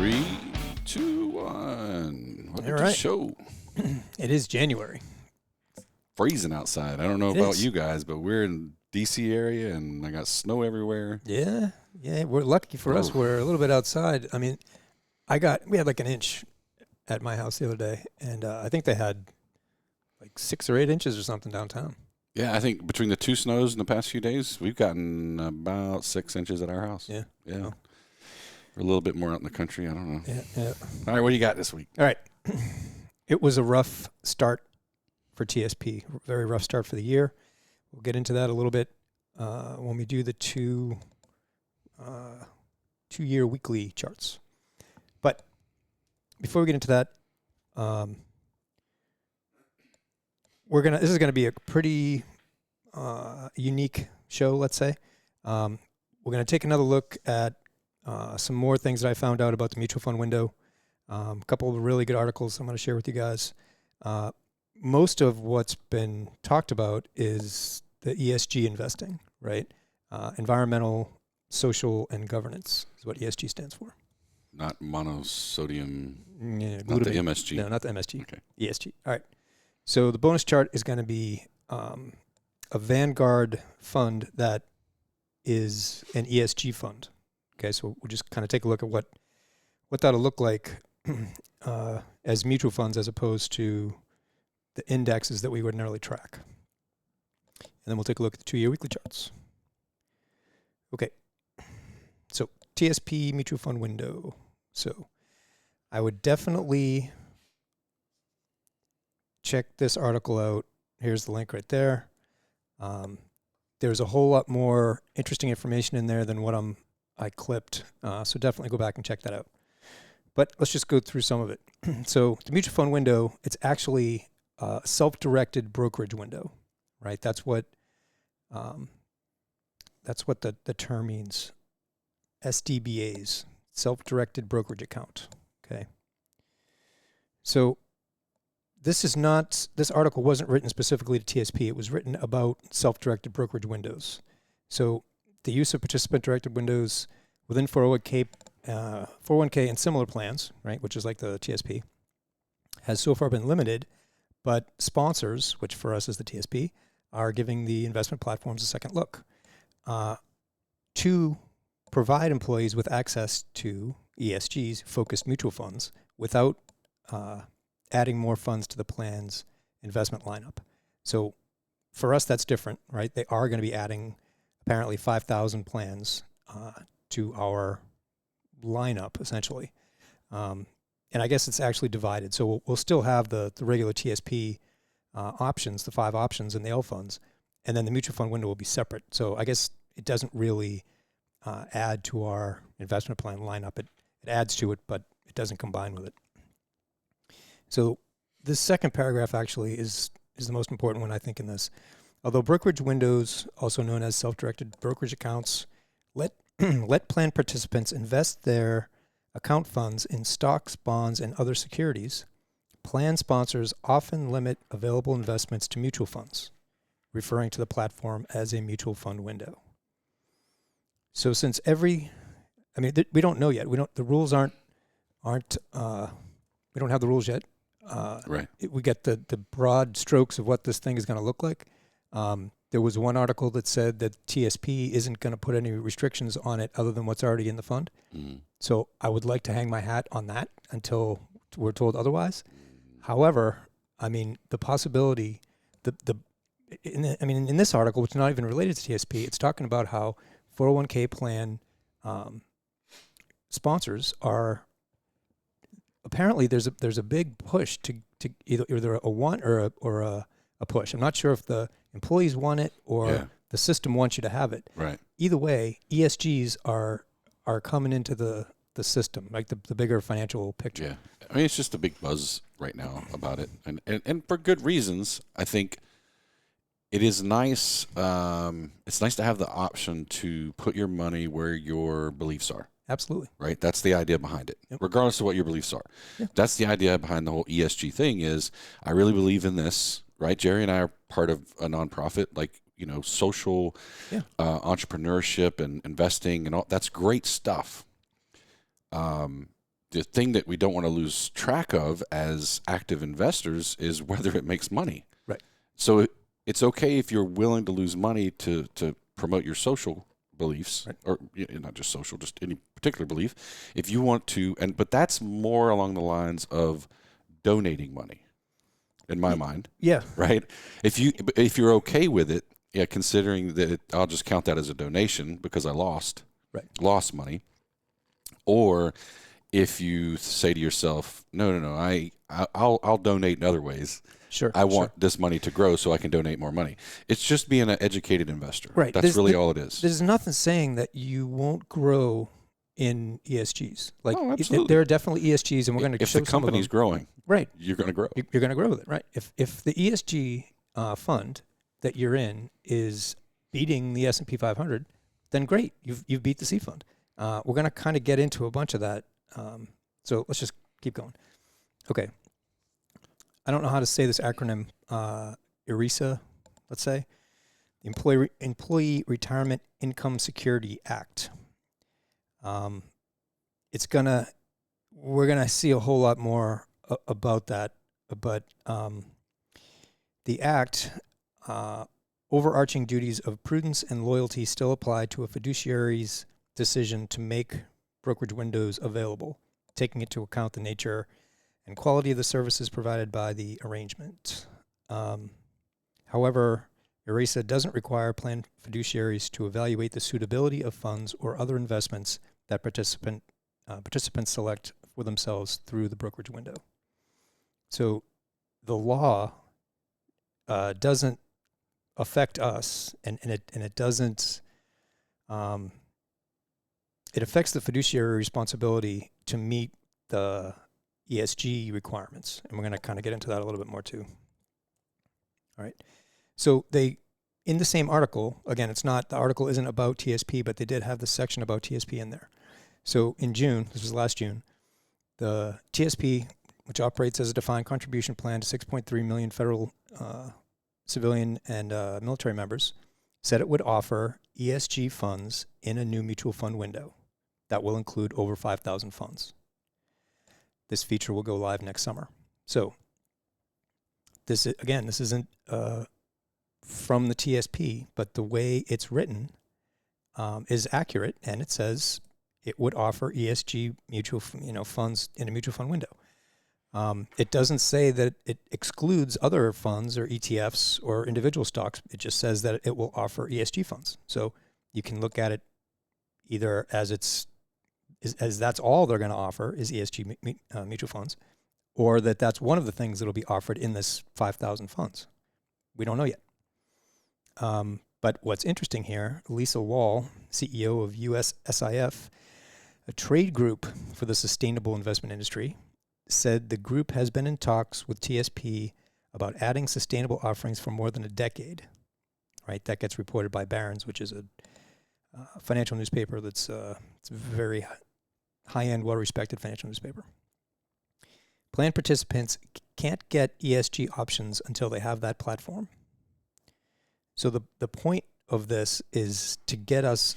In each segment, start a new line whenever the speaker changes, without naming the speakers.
3, 2, 1. Welcome to the show.
It is January.
Freezing outside. I don't know about you guys, but we're in D.C. area, and I got snow everywhere.
Yeah. We're lucky for us. We're a little bit outside. I mean, we had like an inch at my house the other day, and I think they had like 6 or 8 inches or something downtown.
Yeah, I think between the 2 snows in the past few days, we've gotten about 6 inches at our house.
Yeah.
Oh. We're a little bit more out in the country. I don't know.
Yeah.
All right, what do you got this week?
All right. It was a rough start for TSP. Very rough start for the year. We'll get into that a little bit when we do the two-year weekly charts. But before we get into that, this is gonna be a pretty unique show, let's say. We're gonna take another look at some more things that I found out about the mutual fund window. A couple of really good articles I'm going to share with you guys. Most of what's been talked about is the ESG investing, right? Environmental, social, and governance is what ESG stands for.
Not monosodium,
not
the MSG.
No, not the MSG.
Okay.
ESG. All right. So the bonus chart is going to be a Vanguard fund that is an ESG fund. Okay, so we'll just kind of take a look at what that'll look like as mutual funds as opposed to the indexes that we ordinarily track. And then we'll take a look at the 2-year weekly charts. Okay, so TSP mutual fund window. So I would definitely check this article out. Here's the link right there. There's a whole lot more interesting information in there than what I clipped, so definitely go back and check that out. But let's just go through some of it. So the mutual fund window, it's actually a self-directed brokerage window, right? That's what the term means. SDBAs, self-directed brokerage account. Okay. So this article wasn't written specifically to TSP. It was written about self-directed brokerage windows. So the use of participant-directed windows within 401k and similar plans, right, which is like the TSP, has so far been limited, but sponsors, which for us is the TSP, are giving the investment platforms a second look to provide employees with access to ESGs, focused mutual funds, without adding more funds to the plan's investment lineup. So for us, that's different, right? They are going to be adding apparently 5,000 plans to our lineup, essentially. And I guess it's actually divided. So we'll still have the regular TSP options, the 5 options in the L funds, and then the mutual fund window will be separate. So I guess it doesn't really add to our investment plan lineup. It adds to it, but it doesn't combine with it. So this second paragraph actually is the most important one, I think, in this. Although brokerage windows, also known as self-directed brokerage accounts, let plan participants invest their account funds in stocks, bonds, and other securities, plan sponsors often limit available investments to mutual funds, referring to the platform as a mutual fund window. So since we don't know yet. The rules aren't. We don't have the rules yet.
Right.
We get the broad strokes of what this thing is going to look like. There was one article that said that TSP isn't going to put any restrictions on it other than what's already in the fund. Mm. So I would like to hang my hat on that until we're told otherwise. However, I mean, the possibility, in this article, which is not even related to TSP, it's talking about how 401k plan sponsors are, apparently there's a big push to either a want or a push. I'm not sure if the employees want it or the system wants you to have it.
Right.
Either way, ESGs are coming into the system, like the bigger financial picture.
Yeah. I mean, it's just a big buzz right now about it. And for good reasons. I think it is nice. It's nice to have the option to put your money where your beliefs are.
Absolutely.
Right? That's the idea behind it, regardless of what your beliefs are. Yeah. That's the idea behind the whole ESG thing is I really believe in this, right? Jerry and I are part of a nonprofit, like, social entrepreneurship and investing and all. That's great stuff. the thing that we don't want to lose track of as active investors is whether it makes money.
Right.
So it's okay if you're willing to lose money to promote your social beliefs,
right.
or not just social, just any particular belief. If you want to, but that's more along the lines of donating money, in my mind.
Yeah.
Right. If you're okay with it, yeah, considering that I'll just count that as a donation because I lost money, or if you say to yourself, no, I'll donate in other ways.
Sure.
I want this money to grow so I can donate more money. It's just being an educated investor.
Right.
That's really all it is.
There's nothing saying that you won't grow in ESGs. Like,
absolutely.
There are definitely ESGs, and we're going to show
if the company's growing,
right,
you're going to grow.
You're going to grow with it, right? If the ESG fund that you're in is beating the S&P 500, then great, you've beat the C fund. We're going to kind of get into a bunch of that. So let's just keep going. Okay. I don't know how to say this acronym. ERISA, let's say, the Employee Retirement Income Security Act. We're gonna see a whole lot more about that, but the act, overarching duties of prudence and loyalty still apply to a fiduciary's decision to make brokerage windows available, taking into account the nature and quality of the services provided by the arrangement. However, ERISA doesn't require plan fiduciaries to evaluate the suitability of funds or other investments that participants select for themselves through the brokerage window. So the law doesn't affect us, and it doesn't. It affects the fiduciary responsibility to meet the ESG requirements, and we're going to kind of get into that a little bit more too. All right. So in the same article, again, the article isn't about TSP, but they did have the section about TSP in there. So in June, this was last June, the TSP, which operates as a defined contribution plan to 6.3 million federal civilian and military members, said it would offer ESG funds in a new mutual fund window that will include over 5,000 funds. This feature will go live next summer. So this isn't from the TSP, but the way it's written is accurate, and it says it would offer ESG mutual funds in a mutual fund window. It doesn't say that it excludes other funds or ETFs or individual stocks. It just says that it will offer ESG funds. So you can look at it either as that's all they're going to offer is ESG mutual funds, or that's one of the things that will be offered in this 5,000 funds. We don't know yet. But what's interesting here, Lisa Wall, CEO of USSIF, a trade group for the sustainable investment industry, said the group has been in talks with TSP about adding sustainable offerings for more than a decade. Right, that gets reported by Barron's, which is a financial newspaper that's it's a very high-end, well-respected financial newspaper. Plan participants can't get ESG options until they have that platform. So the point of this is to get us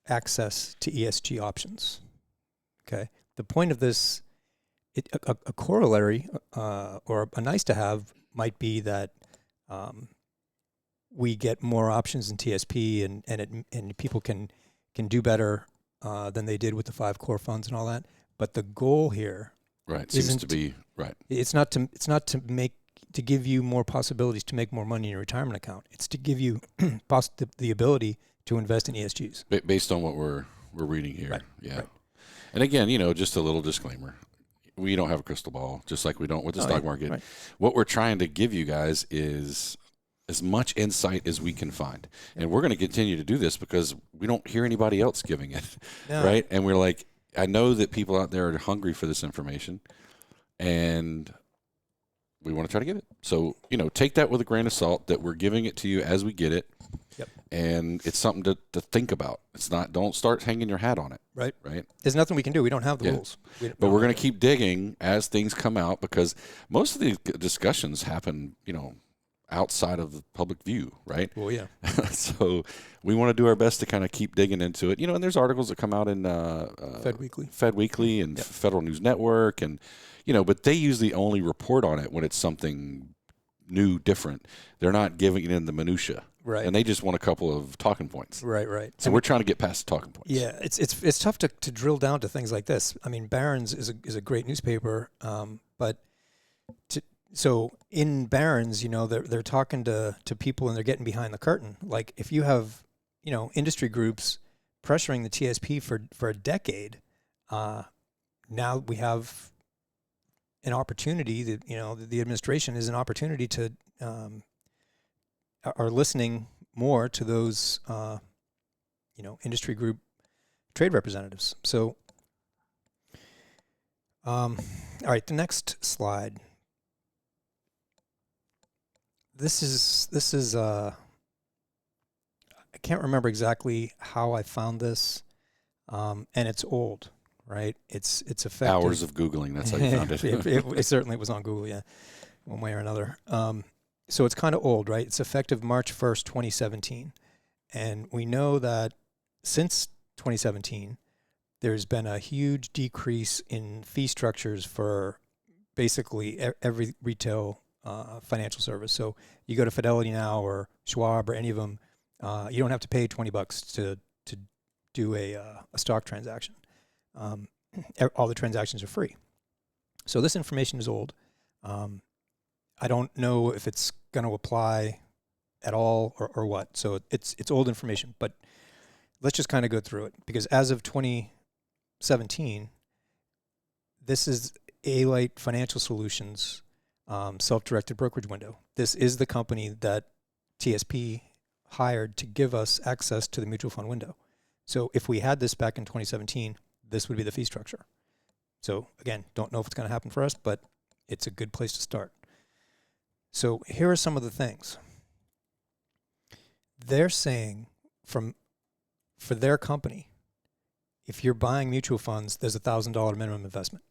access to ESG options. Okay, the point of this, a corollary or a nice to have might be that we get more options in TSP, and people can do better than they did with the 5 core funds and all that. But the goal here,
seems to be right.
It's not to give you more possibilities to make more money in your retirement account. It's to give you the ability to invest in ESGs
based on what we're reading here.
Right.
Yeah.
Right.
And again, just a little disclaimer. We don't have a crystal ball, just like we don't with the stock market.
Right.
What we're trying to give you guys is as much insight as we can find. And we're going to continue to do this because we don't hear anybody else giving it, right? And we're like, I know that people out there are hungry for this information, and we want to try to give it. So, take that with a grain of salt that we're giving it to you as we get it.
Yep.
And it's something to think about. It's not, don't start hanging your hat on it.
Right.
Right.
There's nothing we can do. We don't have the rules.
But we're going to keep digging as things come out, because most of the discussions happen, outside of the public view, right?
Well, yeah.
So we want to do our best to kind of keep digging into it. And there's articles that come out in Fed Weekly and
Yep.
Federal News Network, and but they usually only report on it when it's something new, different. They're not giving it in the minutia,
Right.
and they just want a couple of talking points.
Right.
So we're trying to get past the talking points.
Yeah, it's tough to drill down to things like this. I mean, Barron's is a great newspaper, but so in Barron's, they're talking to people and they're getting behind the curtain. Like if you have industry groups pressuring the TSP for a decade, now we have an opportunity that the administration is an opportunity to are listening more to those industry group trade representatives. So all right, the next slide. This is I can't remember exactly how I found this, and it's old, right? It's effective.
Hours of Googling, that's how you found it.
It certainly was on Google, yeah, one way or another. So it's kind of old, right? It's effective March 1st, 2017. And we know that since 2017, there's been a huge decrease in fee structures for basically every retail financial service. So you go to Fidelity now or Schwab or any of them, you don't have to pay $20 to do a stock transaction. All the transactions are free. So this information is old. I don't know if it's going to apply at all or what. So it's old information, but let's just kind of go through it, because as of 2017, this is A-Lite Financial Solutions self-directed brokerage window. This is the company that TSP hired to give us access to the mutual fund window. So if we had this back in 2017, this would be the fee structure. So again, don't know if it's going to happen for us, but it's a good place to start. So here are some of the things. They're saying for their company, if you're buying mutual funds, there's $1,000 minimum investment.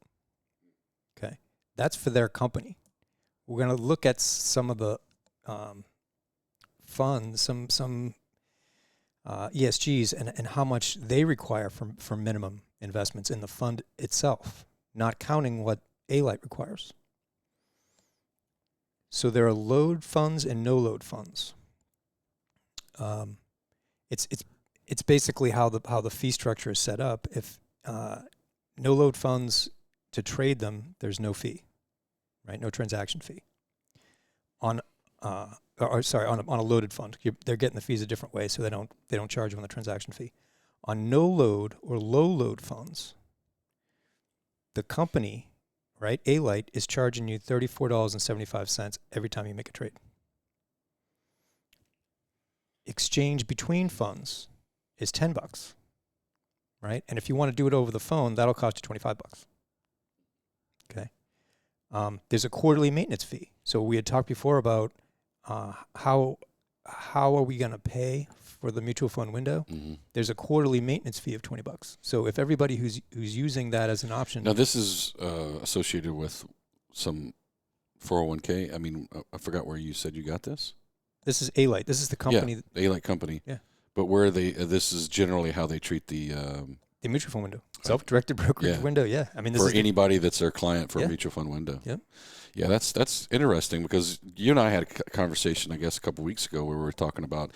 Okay, that's for their company. We're going to look at some of the funds, some ESGs, and how much they require for minimum investments in the fund itself, not counting what A-Lite requires. So there are load funds and no load funds. It's basically how the fee structure is set up. If no load funds, to trade them, there's no fee, right? No transaction fee. On a loaded fund, they're getting the fees a different way, so they don't charge them on the transaction fee. On no load or low load funds, the company, right, A-Lite, is charging you $34.75 every time you make a trade. Exchange between funds is $10, right? And if you want to do it over the phone, that'll cost you $25. Okay. There's a quarterly maintenance fee. So we had talked before about how are we going to pay for the mutual fund window?
Mm-hmm.
There's a quarterly maintenance fee of $20. So if everybody who's using that as an option.
Now this is associated with some 401k. I mean, I forgot where you said you got this.
This is A-Lite. This is the company.
Yeah, A-Lite company.
Yeah.
But where are they? This is generally how they treat the
mutual fund window, self-directed brokerage window. Yeah, I mean, this
for
is
anybody that's their client for a mutual fund window.
Yep.
Yeah, that's interesting, because you and I had a conversation, I guess, a couple of weeks ago where we were talking about,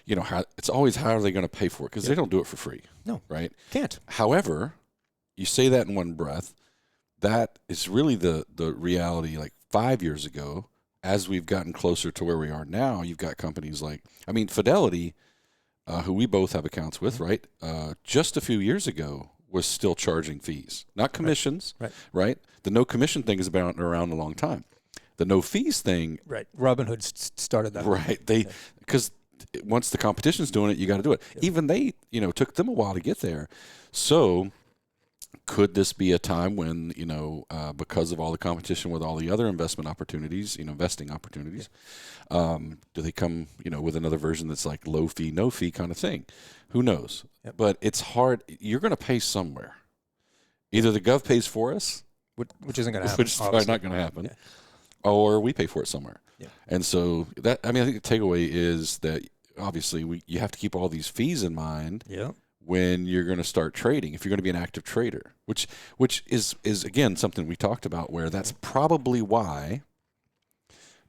how it's always how are they going to pay for it, because they don't do it for free.
No,
right?
Can't.
However, you say that in one breath. That is really the reality. Like 5 years ago, as we've gotten closer to where we are now, you've got companies like, Fidelity, who we both have accounts with, right? Just a few years ago was still charging fees, not commissions, right? The no commission thing has been around a long time. The no fees thing,
right? Robinhood started that,
right? Because once the competition's doing it, you got to do it. Yep. Even they, took them a while to get there. So could this be a time when, because of all the competition with all the other investment opportunities, investing opportunities, do they come, with another version that's like low fee, no fee kind of thing? Who knows? Yep. But it's hard. You're going to pay somewhere. Either the gov pays for us,
which isn't going to happen.
Which is probably not going to happen. Yeah. or we pay for it somewhere.
Yeah.
And so that, I mean, I think the takeaway is that obviously you have to keep all these fees in mind
Yeah.
when you're going to start trading, if you're going to be an active trader, which is again something we talked about, where that's probably why,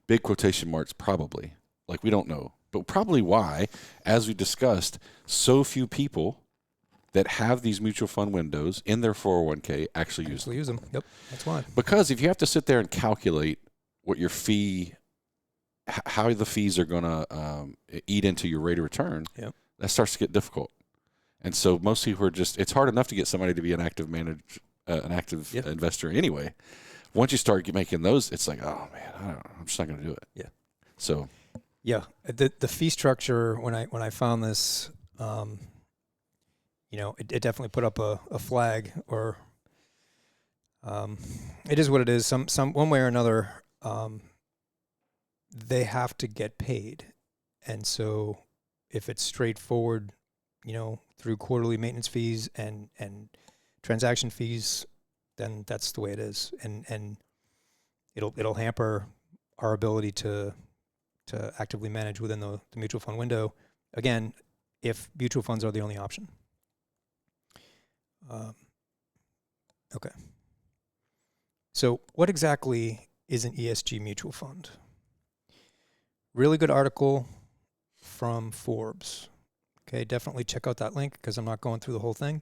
big quotation marks, probably, like we don't know, but probably why, as we discussed, so few people that have these mutual fund windows in their 401k actually use them.
Yep, that's why.
Because if you have to sit there and calculate what your fee, how the fees are going to eat into your rate of return,
Yep.
that starts to get difficult. And so most people are just, it's hard enough to get somebody to be an active investor anyway. Once you start making those, it's like, oh man, I don't know, I'm just not going to do it.
Yeah.
So.
Yeah, the fee structure, when I found this, it definitely put up a flag, or it is what it is. Some one way or another, they have to get paid, and so if it's straightforward, through quarterly maintenance fees and transaction fees, then that's the way it is, and it'll hamper our ability to actively manage within the mutual fund window. Again, if mutual funds are the only option. Okay. So what exactly is an ESG mutual fund? Really good article from Forbes. Okay, definitely check out that link because I'm not going through the whole thing,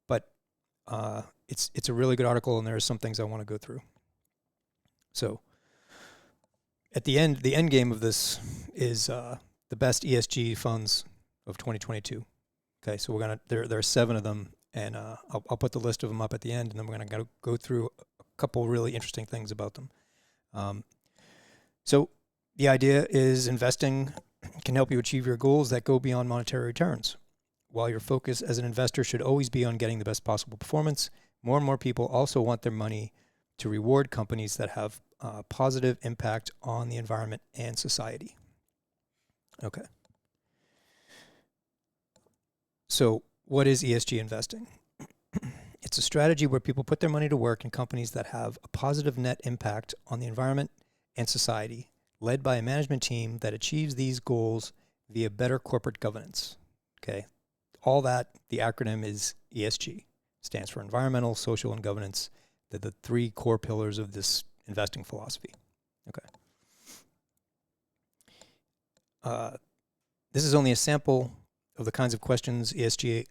but it's a really good article, and there are some things I want to go through. So at the end game of this is the best ESG funds of 2022. Okay, so there are 7 of them, and I'll put the list of them up at the end, and then we're going to go through a couple really interesting things about them. So the idea is investing can help you achieve your goals that go beyond monetary returns. While your focus as an investor should always be on getting the best possible performance, more and more people also want their money to reward companies that have positive impact on the environment and society. Okay. So what is ESG investing? It's a strategy where people put their money to work in companies that have a positive net impact on the environment and society, led by a management team that achieves these goals via better corporate governance. Okay. All that, the acronym is ESG, stands for environmental, social, and governance. They're the 3 core pillars of this investing philosophy. Okay. This is only a sample of the kinds of questions ESG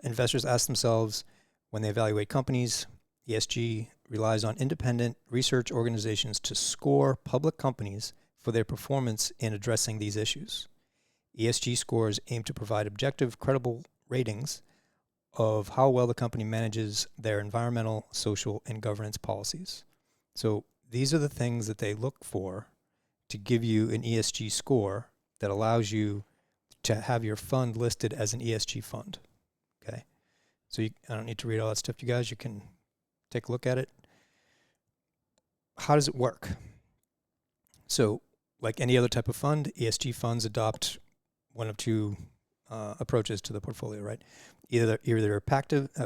investors ask themselves when they evaluate companies. ESG relies on independent research organizations to score public companies for their performance in addressing these issues. ESG scores aim to provide objective, credible ratings of how well the company manages their environmental, social, and governance policies. So these are the things that they look for to give you an ESG score that allows you to have your fund listed as an ESG fund. Okay, so I don't need to read all that stuff, you guys. You can take a look at it. How does it work? So, like any other type of fund, ESG funds adopt one of 2 approaches to the portfolio, right? Either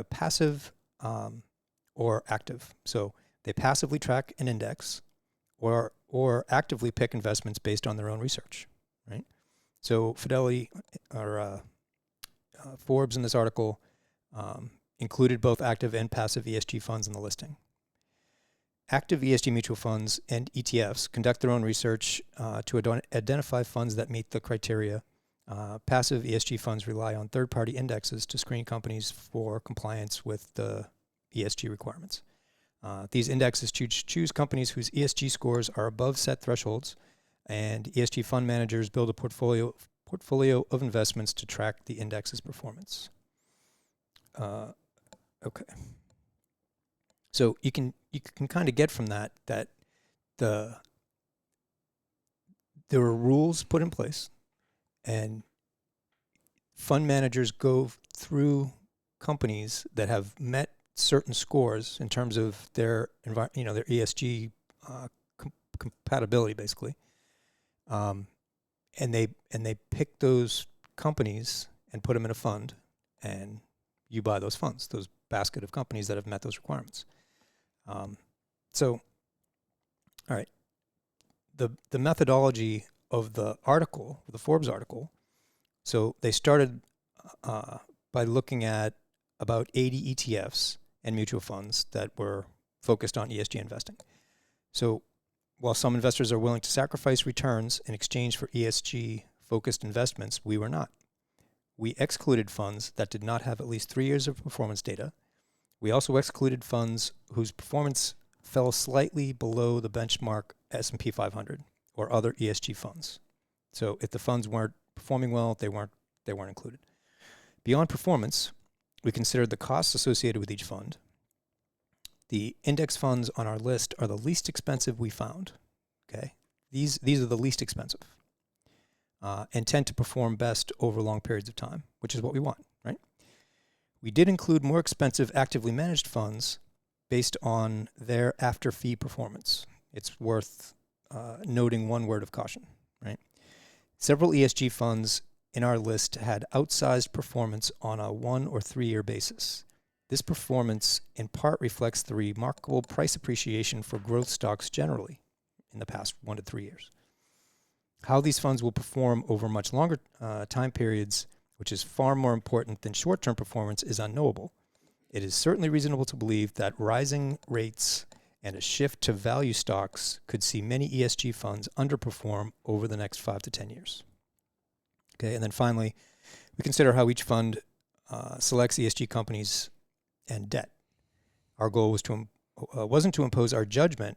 passive or active. So they passively track an index, or actively pick investments based on their own research, right? So Fidelity or Forbes in this article included both active and passive ESG funds in the listing. Active ESG mutual funds and ETFs conduct their own research to identify funds that meet the criteria. Passive ESG funds rely on third-party indexes to screen companies for compliance with the ESG requirements. These indexes choose companies whose ESG scores are above set thresholds, and ESG fund managers build a portfolio of investments to track the index's performance. Okay. So you can kind of get from that there are rules put in place, and fund managers go through companies that have met certain scores in terms of their their ESG compatibility, basically, and they pick those companies and put them in a fund, and you buy those funds, those basket of companies that have met those requirements. So, all right, the methodology of the article, the Forbes article. So they started by looking at about 80 ETFs and mutual funds that were focused on ESG investing. So while some investors are willing to sacrifice returns in exchange for ESG-focused investments, we were not. We excluded funds that did not have at least 3 years of performance data. We also excluded funds whose performance fell slightly below the benchmark S&P 500 or other ESG funds. So if the funds weren't performing well, they weren't included. Beyond performance, we considered the costs associated with each fund. The index funds on our list are the least expensive we found. Okay, these are the least expensive and tend to perform best over long periods of time, which is what we want, right? We did include more expensive actively managed funds based on their after-fee performance. It's worth noting one word of caution, right? Several ESG funds in our list had outsized performance on a 1 or 3 year basis. This performance in part reflects the remarkable price appreciation for growth stocks generally in the past 1 to 3 years. How these funds will perform over much longer time periods, which is far more important than short-term performance, is unknowable. It is certainly reasonable to believe that rising rates and a shift to value stocks could see many ESG funds underperform over the next 5 to 10 years. Okay, and then finally, we consider how each fund selects ESG companies and debt. Our goal was wasn't to impose our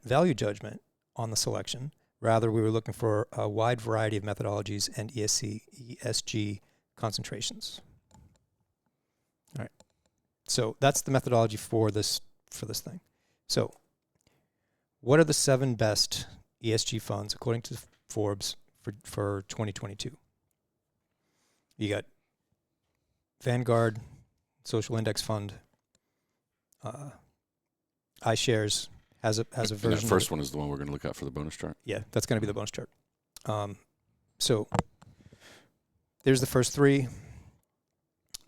value judgment on the selection. Rather, we were looking for a wide variety of methodologies and ESG concentrations. All right. So that's the methodology for this thing. So what are the 7 best ESG funds according to Forbes for 2022? You got Vanguard Social Index Fund. iShares has a version.
And that first one is the one we're going to look at for the bonus chart.
Yeah, that's going to be the bonus chart. So there's the first 3.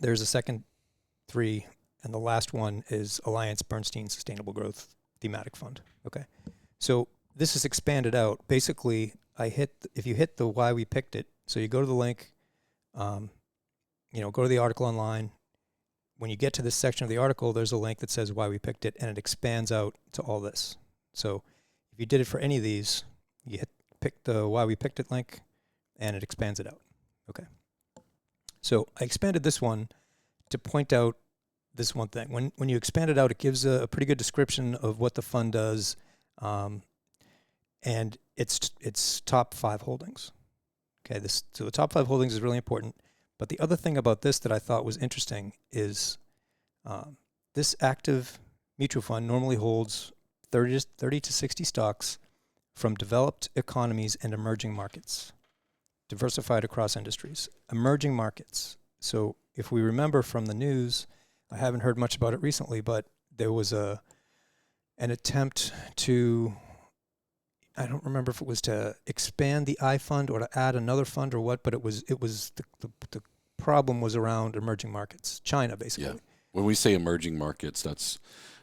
There's the second 3, and the last one is Alliance Bernstein Sustainable Growth Thematic Fund. Okay, so this is expanded out. Basically, if you hit the why we picked it, so you go to the link, go to the article online. When you get to this section of the article, there's a link that says why we picked it, and it expands out to all this. So if you did it for any of these, you pick the why we picked it link, and it expands it out. Okay. So I expanded this one to point out this one thing. When you expand it out, it gives a pretty good description of what the fund does, and its top 5 holdings. Okay. So the top 5 holdings is really important. But the other thing about this that I thought was interesting is this active mutual fund normally holds 30 to 60 stocks from developed economies and emerging markets, diversified across industries. Emerging markets. So if we remember from the news, I haven't heard much about it recently, but there was an attempt to, I don't remember if it was to expand the I fund or to add another fund or what, but it was the problem was around emerging markets, China basically.
Yeah. When we say emerging markets, that's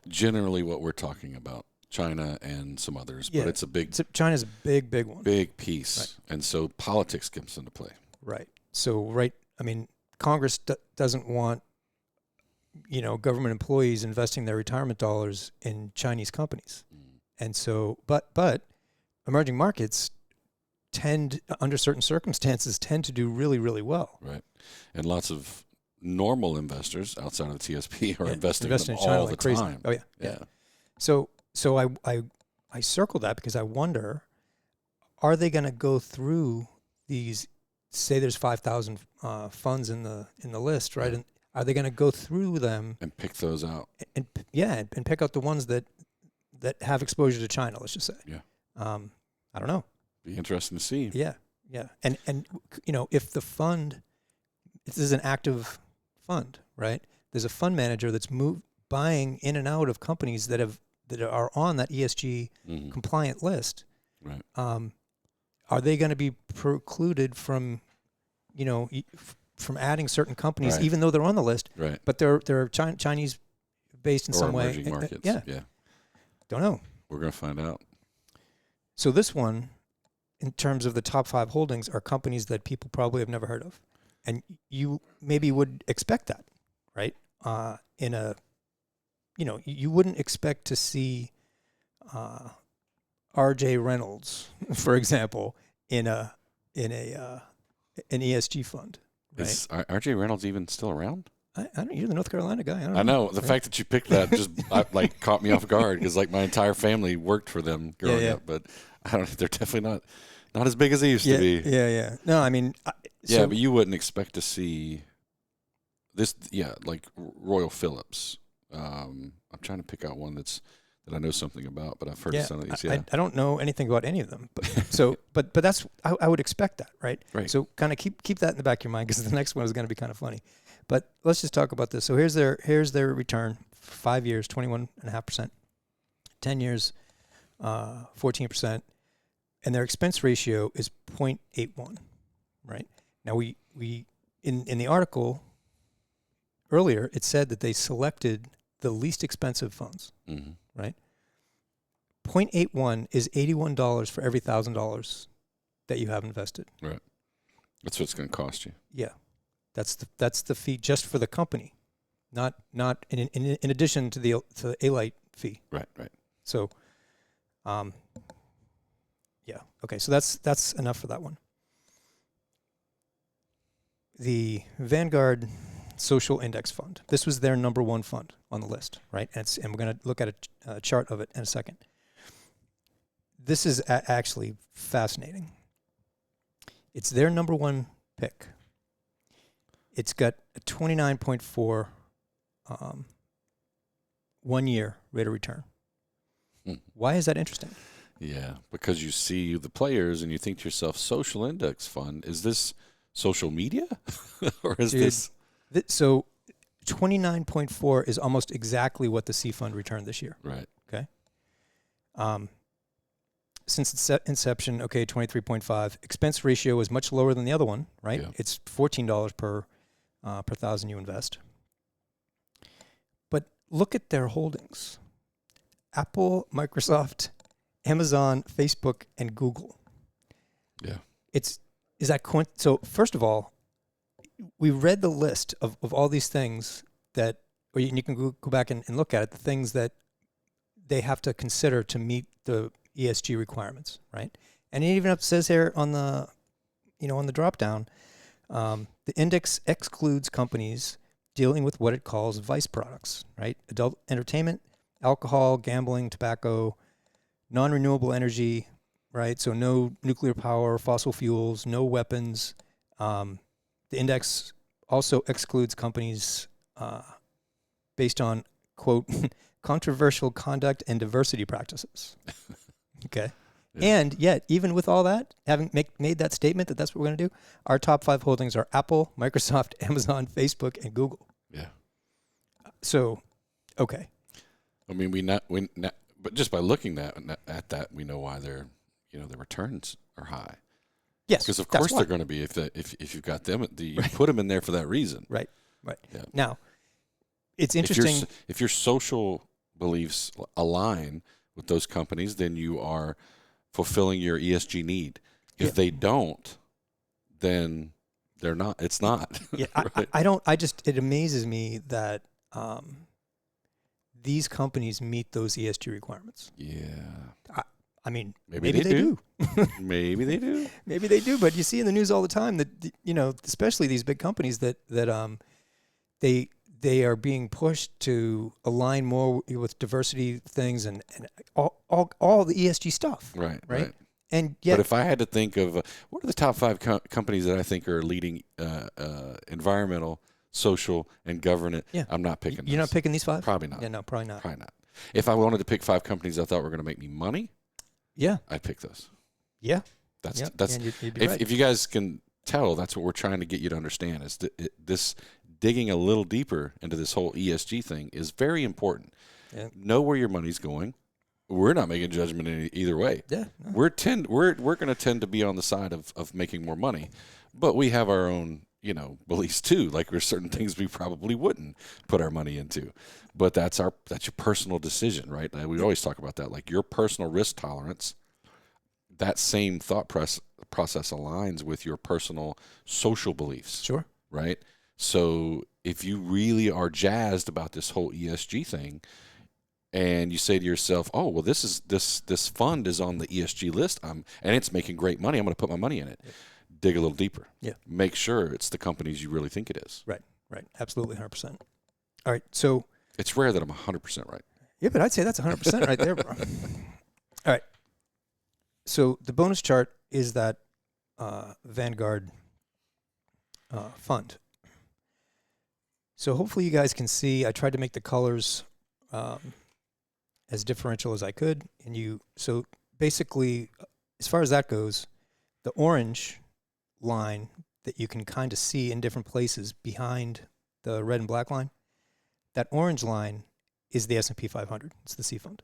generally what we're talking about. China and some others, but it's a big
China's a big one.
Big piece.
Right.
And so politics comes into play.
Right. So Congress doesn't want government employees investing their retirement dollars in Chinese companies. And so but emerging markets tend, under certain circumstances, to do really, really well.
Right. And lots of normal investors outside of the TSP are investing in
China
all
like
the
crazy.
time.
Oh, yeah. So I circled that because I wonder, are they going to go through these, say there's 5,000 funds in the list, right? And are they going to go through them
and pick those out?
And pick out the ones that have exposure to China, let's just say.
Yeah.
I don't know.
Be interesting to see.
Yeah. And if the fund, this is an active fund, right? There's a fund manager that's buying in and out of companies that are on that ESG compliant list.
Right.
Are they going to be precluded from, from adding certain companies, even though they're on the list?
Right.
But they're Chinese based in some way.
Emerging markets.
Yeah. Don't know.
We're going to find out.
So this one in terms of the top 5 holdings are companies that people probably have never heard of. And you maybe would expect that, right? You wouldn't expect to see R.J. Reynolds, for example, in an ESG fund. Right?
Is R.J. Reynolds even still around?
I don't. You're the North Carolina guy.
I know. The fact that you picked that just caught me off guard because my entire family worked for them growing up. But I don't. They're definitely not as big as they used to be.
Yeah. No, I mean.
But you wouldn't expect to see this. Yeah, like Royal Phillips. I'm trying to pick out one that I know something about, but I've heard of some of these. Yeah,
I don't know anything about any of them, but that's I would expect that, right?
Right.
So kind of keep that in the back of your mind because the next one is going to be kind of funny. But let's just talk about this. So here's their return: 5 years, 21.5%; 10 years, 14%, and their expense ratio is 0.81. Right now, we in the article earlier it said that they selected the least expensive funds.
Mm-hmm.
Right. 0.81 is $81 for every $1,000 that you have invested.
Right. That's what it's going to cost you.
Yeah. That's the fee just for the company, not in addition to the A-Lite fee.
Right.
So, yeah. Okay. So that's enough for that one. The Vanguard Social Index Fund. This was their number 1 fund on the list, right? And we're going to look at a chart of it in a second. This is actually fascinating. It's their number 1 pick. It's got a 29.4 1-year rate of return. Why is that interesting?
Yeah, because you see the players and you think to yourself, social index fund, is this social media? Or is this...
So 29.4 is almost exactly what the C fund returned this year.
Right.
Okay. Since its inception, 23.5. Expense ratio is much lower than the other one, right?
Yeah.
It's $14 per thousand you invest. But look at their holdings: Apple, Microsoft, Amazon, Facebook, and Google.
Yeah.
So first of all, we read the list of all these things that, or you can go back and look at it, the things that they have to consider to meet the ESG requirements, right? And it even says here on the drop down, the index excludes companies dealing with what it calls vice products, right? Adult entertainment, alcohol, gambling, tobacco, non-renewable energy, right? So no nuclear power, fossil fuels, no weapons. The index also excludes companies based on, quote, controversial conduct and diversity practices. Okay. Yeah. And yet, even with all that, having made that statement that that's what we're going to do, our top 5 holdings are Apple, Microsoft, Amazon, Facebook, and Google.
Yeah.
So, okay.
I mean, but just by looking at that, we know why their returns are high.
Yes,
because of course they're going to be if you've got them, you put them in there for that reason.
Right.
Yeah.
Now, it's interesting.
If your social beliefs align with those companies, then you are fulfilling your ESG need. If they don't, then they're not. It's not.
Yeah,
right?
I don't. It amazes me that these companies meet those ESG requirements.
Yeah.
I mean,
maybe they do. Maybe they do.
Maybe they do. But you see in the news all the time that especially these big companies that they are being pushed to align more with diversity things and all the ESG stuff.
Right.
And yet,
but if I had to think of what are the top 5 companies that I think are leading environmental, social, and governance, I'm not picking.
You're not picking these 5?
Probably not.
Yeah, no, probably not.
Probably not. If I wanted to pick 5 companies I thought were going to make me money, I'd pick those.
Yeah.
That's
you'd be right.
If you guys can tell, that's what we're trying to get you to understand is this digging a little deeper into this whole ESG thing is very important. Yeah. Know where your money's going. We're not making judgment either way.
Yeah. No.
We're going to tend to be on the side of making more money, but we have our own, beliefs too. Like there's certain things we probably wouldn't put our money into, but that's your personal decision, right? We always talk about that, like your personal risk tolerance that same thought process aligns with your personal social beliefs.
Sure.
Right? So if you really are jazzed about this whole ESG thing, and you say to yourself, "Oh, well, this fund is on the ESG list, and it's making great money. I'm going to put my money in it."
Yep.
Dig a little deeper.
Yeah.
Make sure it's the companies you really think it is.
Right. Absolutely, 100%. All right. So
it's rare that I'm 100% right.
Yeah, but I'd say that's 100% right there, bro. All right. So the bonus chart is that Vanguard fund. So hopefully you guys can see. I tried to make the colors as differential as I could, so basically, as far as that goes, the orange line that you can kind of see in different places behind the red and black line, that orange line is the S&P 500. It's the C fund.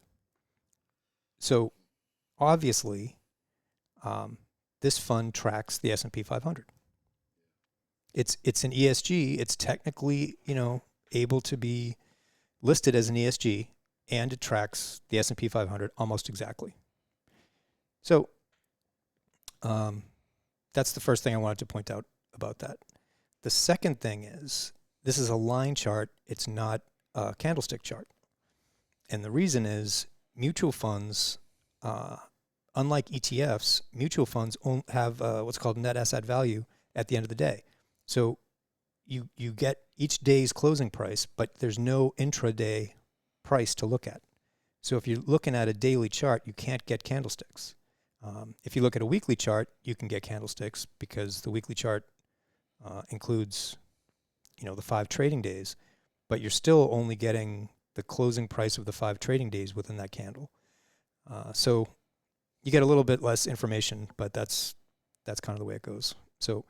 So obviously, this fund tracks the S&P 500. It's an ESG. It's technically, able to be listed as an ESG, and it tracks the S&P 500 almost exactly. So that's the first thing I wanted to point out about that. The second thing is, this is a line chart. It's not a candlestick chart. And the reason is mutual funds, unlike ETFs, mutual funds have what's called net asset value at the end of the day. So you get each day's closing price, but there's no intraday price to look at. So if you're looking at a daily chart, you can't get candlesticks. If you look at a weekly chart, you can get candlesticks because the weekly chart includes, the 5 trading days, but you're still only getting the closing price of the 5 trading days within that candle. So you get a little bit less information, but that's kind of the way it goes. So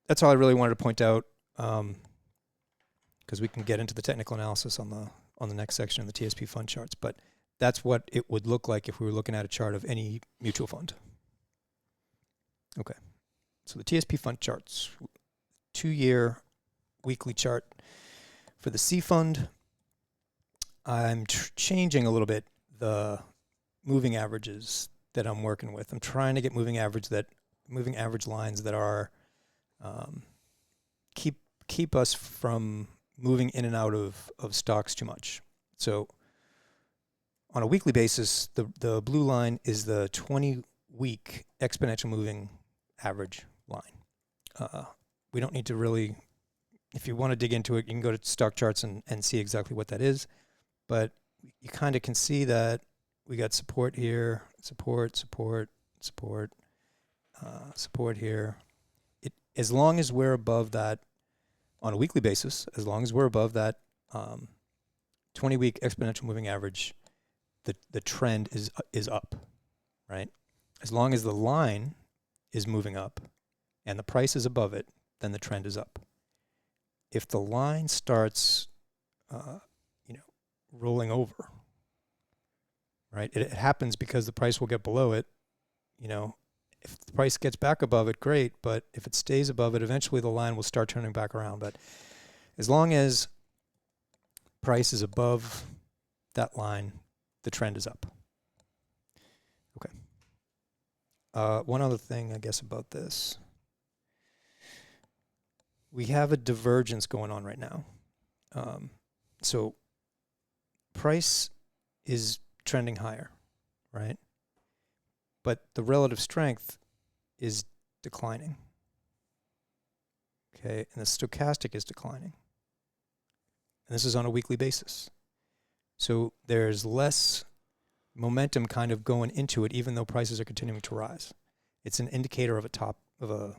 that's all I really wanted to point out, because we can get into the technical analysis on the next section of the TSP fund charts. But that's what it would look like if we were looking at a chart of any mutual fund. Okay, so the TSP fund charts, 2-year weekly chart for the C fund. I'm changing a little bit the moving averages that I'm working with. I'm trying to get moving average lines that are keep us from moving in and out of stocks too much. So on a weekly basis, the blue line is the 20-week exponential moving average line. We don't need to really, if you want to dig into it, you can go to stock charts and see exactly what that is. But you kind of can see that we got support here, support here. As long as we're above that on a weekly basis, as long as we're above that 20-week exponential moving average, the trend is up, right? As long as the line is moving up and the price is above it, then the trend is up. If the line starts, rolling over, right? It happens because the price will get below it. If the price gets back above it, great. But if it stays above it, eventually the line will start turning back around. But as long as price is above that line, the trend is up. Okay. One other thing, I guess, about this. We have a divergence going on right now. So price is trending higher, right? But the relative strength is declining. Okay, and the stochastic is declining. And this is on a weekly basis. So there's less momentum kind of going into it, even though prices are continuing to rise. It's an indicator of a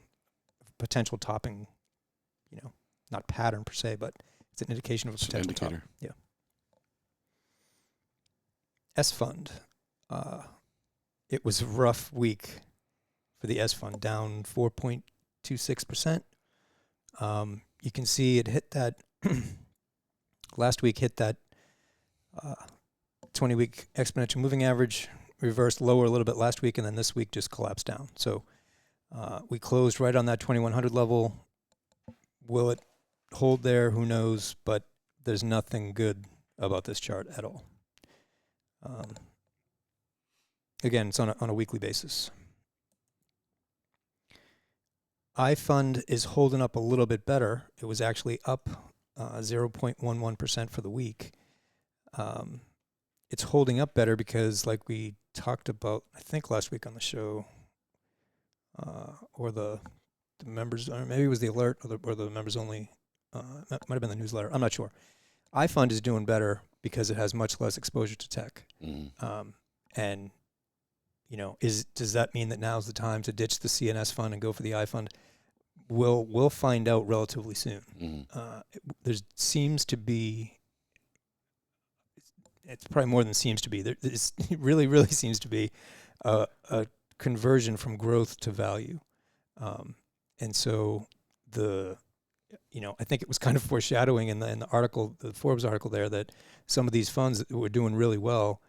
potential topping, not pattern per se, but it's an indication of a potential top. Yeah. S fund. It was a rough week for the S fund, down 4.26%. You can see it hit that last week, hit that 20-week exponential moving average, reversed lower a little bit last week, and then this week just collapsed down. So we closed right on that 2100 level. Will it hold there? Who knows? But there's nothing good about this chart at all. Again, it's on a weekly basis. iFund is holding up a little bit better. It was actually up 0.11% for the week. It's holding up better because, like we talked about, I think last week on the show, or the members, or maybe it was the alert or the members only. That might have been the newsletter. I'm not sure. iFund is doing better because it has much less exposure to tech. And does that mean that now's the time to ditch the CNS fund and go for the iFund? We'll find out relatively soon. There seems to be. It's probably more than seems to be. It really, really seems to be a conversion from growth to value, and so I think it was kind of foreshadowing in the article, the Forbes article there, that some of these funds were doing really well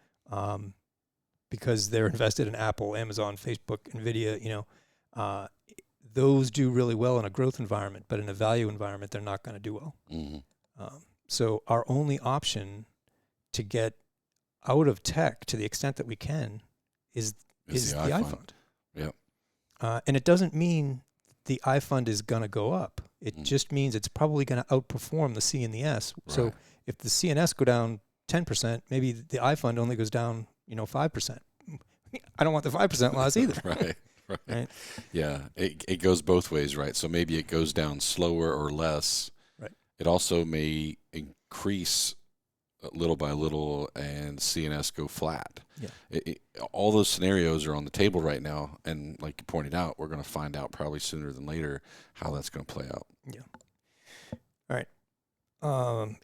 because they're invested in Apple, Amazon, Facebook, Nvidia. Those do really well in a growth environment, but in a value environment, they're not going to do well. So our only option to get out of tech to the extent that we can is the iFund.
Yep.
And it doesn't mean the iFund is going to go up. It just means it's probably going to outperform the C and the S. Right. So if the C and S go down 10%, maybe the iFund only goes down 5%. I don't want the 5% loss either. Right.
Yeah, it goes both ways, right? So maybe it goes down slower or less.
Right.
It also may increase little by little and CNS go flat.
Yeah.
All those scenarios are on the table right now, and like you pointed out, we're going to find out probably sooner than later how that's going to play out.
Yeah. All right.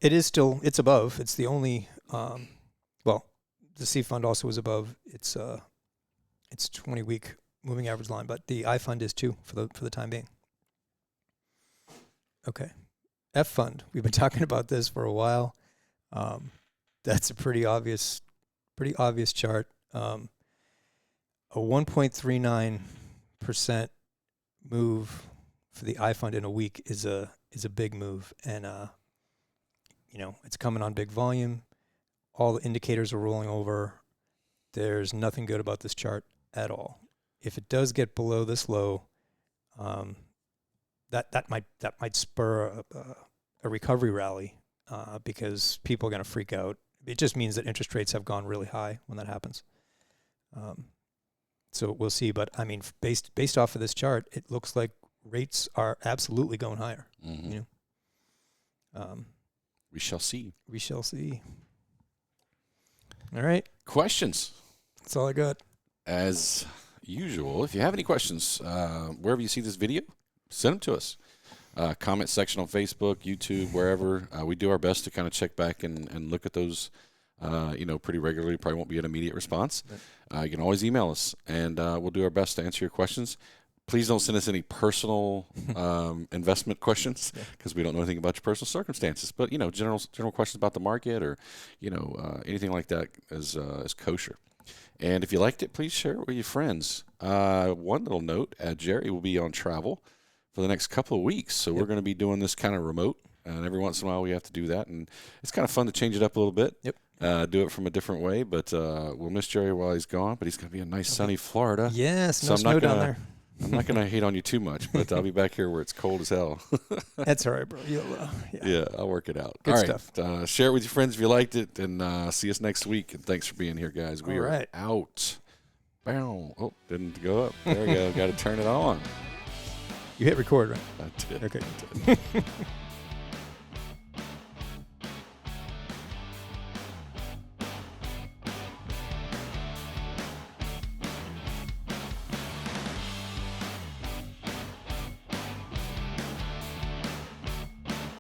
It's above. It's the only. The C fund also is above its 20-week moving average line, but the iFund is too for the time being. Okay. F fund. We've been talking about this for a while. That's a pretty obvious chart. A 1.39% move for the iFund in a week is a big move, and it's coming on big volume. All the indicators are rolling over. There's nothing good about this chart at all. If it does get below this low, that might spur a recovery rally. Because people are going to freak out. It just means that interest rates have gone really high when that happens. So we'll see. But I mean, based off of this chart, it looks like rates are absolutely going higher.
We shall see.
We shall see. All right.
Questions?
That's all I got.
As usual, if you have any questions, wherever you see this video, send them to us. Comment section on Facebook, YouTube, wherever. We do our best to kind of check back and look at those, pretty regularly. Probably won't be an immediate response. You can always email us, and we'll do our best to answer your questions. Please don't send us any personal investment questions because we don't know anything about your personal circumstances. But general questions about the market or anything like that is kosher. And if you liked it, please share it with your friends. One little note: Jerry will be on travel for the next couple of weeks, so we're going to be doing this kind of remote, and every once in a while we have to do that, and it's kind of fun to change it up a little bit. Do it from a different way, but we'll miss Jerry while he's gone, but he's going to be in nice sunny Florida.
Yes, no snow down there.
I'm not going to hate on you too much, but I'll be back here where it's cold as hell.
That's all right, bro.
Yeah, I'll work it out.
Good
all
stuff.
Right, share it with your friends if you liked it, and see us next week, and thanks for being here, guys. We are out. Bow. Oh, didn't go up. There we go. Got to turn it on.
You hit record, right?
I did.
Okay.
I did.